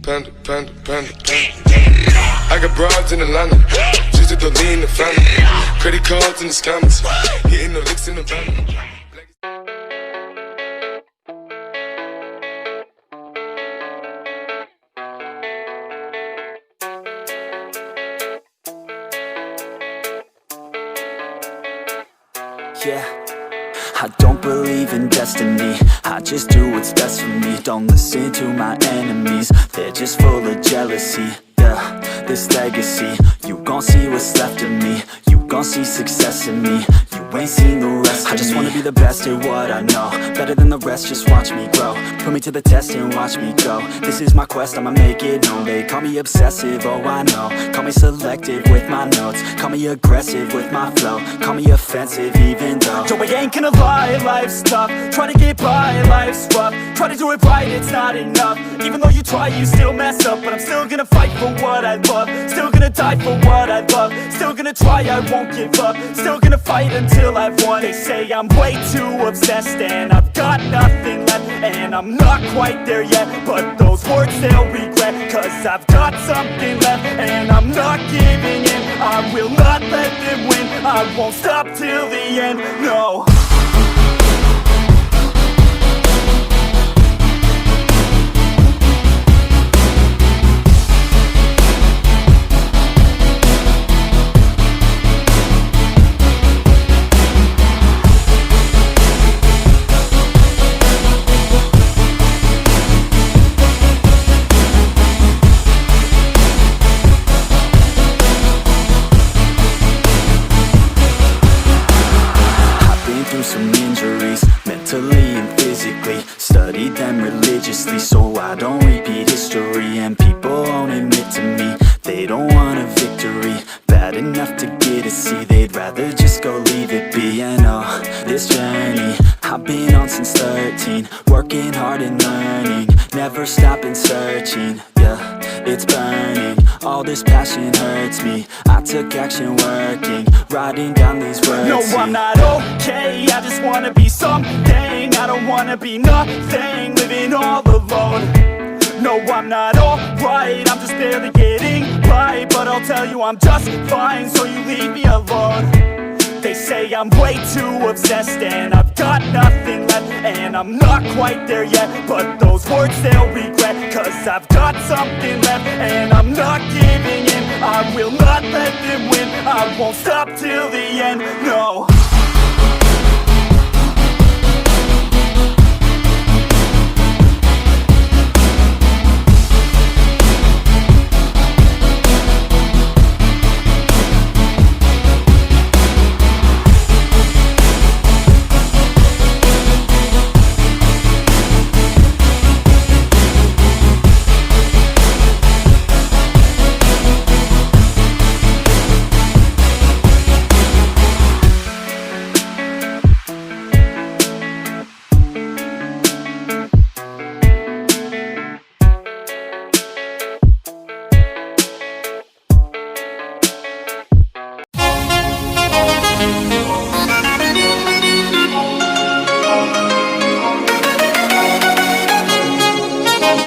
Panda, panda, panda, panda. I got broads in Atlanta, just to lean the family. Credit cards in the scammers, hitting the licks in the van. Yeah, I don't believe in destiny, I just do what's best for me. Don't listen to my enemies, they're just full of jealousy. Yeah, this legacy, you gon' see what's left of me. You gon' see success in me, you ain't seen the rest of me. I just wanna be the best at what I know, better than the rest, just watch me grow. Put me to the test and watch me go. This is my quest, I'ma make it known. They call me obsessive, oh I know. Call me selective with my notes, call me aggressive with my flow, call me offensive even though Joe, I ain't gonna lie, life's tough. Try to get by, life's rough. Try to do it right, it's not enough. Even though you try, you still mess up. But I'm still gonna fight for what I love, still gonna die for what I love, still gonna try, I won't give up, still gonna fight until I've won. They say I'm way too obsessed and I've got nothing left, and I'm not quite there yet, but those words they'll regret, cause I've got something left and I'm not giving in. I will not let them win, I won't stop till the end, no. Some injuries, mentally and physically. Studied them religiously so I don't repeat history. And people won't admit to me they don't want a victory bad enough to get a C. They'd rather just go leave it be. And oh, this journey I've been on since 13, working hard and learning, never stopping searching. Yeah, it's burning, all this passion hurts me. I took action working, writing down these words. No, I'm not okay, I just wanna be something. I don't wanna be nothing, living all alone. No, I'm not alright, I'm just barely getting by. But I'll tell you I'm just fine, so you leave me alone. They say I'm way too obsessed and I've got nothing left, and I'm not quite there yet, but those words they'll regret, cause I've got something left and I'm not giving in. I will not let them win, I won't stop till the end, no.